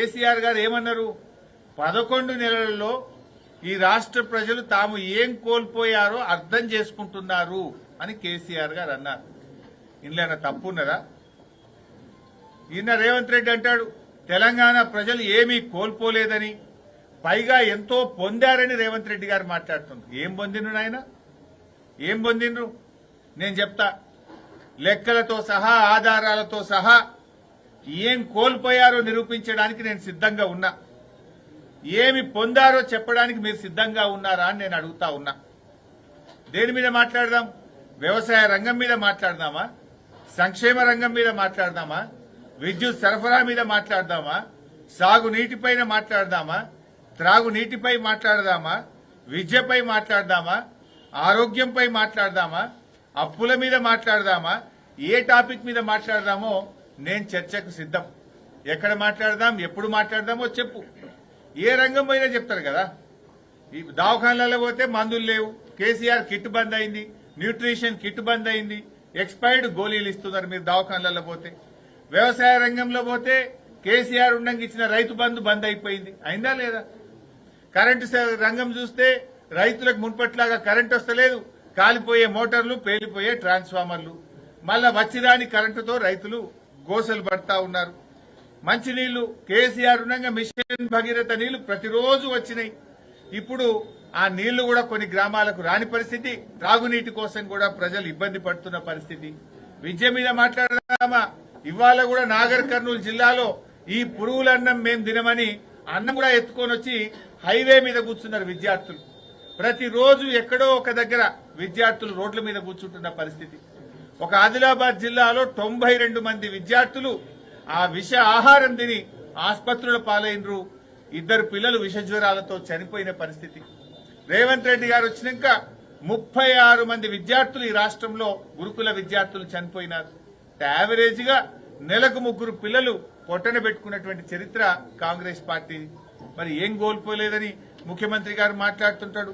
కేసీఆర్ గారు ఏమన్నారు? 11 నెలలలో ఈ రాష్ట్ర ప్రజలు తాము ఏం కోల్పోయారో అర్థం చేసుకుంటున్నారు అని కేసీఆర్ గారు అన్నారు. ఇందులో తప్పు ఉన్నదా? ఈయన రేవంత్ రెడ్డి అంటాడు తెలంగాణ ప్రజలు ఏమీ కోల్పోలేదని, పైగా ఎంతో పొందారని రేవంత్ రెడ్డి గారు మాట్లాడుతున్నారు. ఏం పొందిండ్రు నాయన? ఏం పొందిండ్రు? నేను చెప్తా, లెక్కలతో సహా ఆధారాలతో సహా ఏం కోల్పోయారో నిరూపించడానికి నేను సిద్ధంగా ఉన్నా. ఏమి పొందారో చెప్పడానికి మీరు సిద్ధంగా ఉన్నారా అని నేను అడుగుతా ఉన్నా. దేని మీద మాట్లాడదాం? వ్యవసాయ రంగం మీద మాట్లాడదామా? సంక్షేమ రంగం మీద మాట్లాడదామా? విద్యుత్ సరఫరా మీద మాట్లాడదామా? సాగునీటిపైన మాట్లాడదామా? త్రాగునీటిపై మాట్లాడదామా? విద్యపై మాట్లాడదామా? ఆరోగ్యంపై మాట్లాడదామా? అప్పుల మీద మాట్లాడదామా? ఏ టాపిక్ మీద మాట్లాడదామో నేను చర్చకు సిద్ధం. ఎక్కడ మాట్లాడదాం, ఎప్పుడు మాట్లాడదామో చెప్పు. ఏ రంగం పోయినా చెప్తారు కదా. ఈ దవాఖానాలలో పోతే మందులు లేవు, కేసీఆర్ కిట్ బంద్ అయింది, న్యూట్రిషన్ కిట్ బంద్ అయింది, ఎక్స్పైర్డ్ గోళీలు ఇస్తున్నారు మీరు దవాఖానాలలో పోతే. వ్యవసాయ రంగంలో పోతే కేసీఆర్ ఉండంగా ఇచ్చిన రైతు బంధు బంద్ అయిపోయింది, అయిందా లేదా? కరెంటు రంగం చూస్తే రైతులకు మున్పట్లాగా కరెంటు వస్తలేదు, కాలిపోయే మోటార్లు, పేలిపోయే ట్రాన్స్ఫార్మర్లు, మళ్ళా వచ్చిరాని కరెంటుతో రైతులు గోసలు పడతా ఉన్నారు. మంచినీళ్లు కేసీఆర్ ఉండగా మిషన్ భగీరథ నీళ్లు ప్రతిరోజు వచ్చినాయి. ఇప్పుడు ఆ నీళ్లు కూడా కొన్ని గ్రామాలకు రాని పరిస్థితి, త్రాగునీటి కోసం కూడా ప్రజలు ఇబ్బంది పడుతున్న పరిస్థితి. విద్య మీద మాట్లాడదామా? ఇవాళ కూడా నాగర్ కర్నూలు జిల్లాలో ఈ పురుగులన్నం మేం తినమని అన్నం కూడా ఎత్తుకొని వచ్చి హైవే మీద కూర్చున్నారు విద్యార్థులు. ప్రతిరోజు ఎక్కడో ఒక దగ్గర విద్యార్థులు రోడ్ల మీద కూర్చుంటున్న పరిస్థితి. ఒక ఆదిలాబాద్ జిల్లాలో 92 మంది విద్యార్థులు ఆ విష ఆహారం తిని ఆసుపత్రుల పాలైనరు. 2 పిల్లలు విష జ్వరాలతో చనిపోయిన పరిస్థితి. రేవంత్ రెడ్డి గారు వచ్చినాక 36 మంది విద్యార్థులు ఈ రాష్ట్రంలో గురుకుల విద్యార్థులు చనిపోయినారు. యావరేజ్ గా నెలకు 3 పిల్లలు పొట్టన పెట్టుకున్నటువంటి చరిత్ర కాంగ్రెస్ పార్టీ. మరి ఏం కోల్పోలేదని ముఖ్యమంత్రి గారు మాట్లాడుతుంటాడు.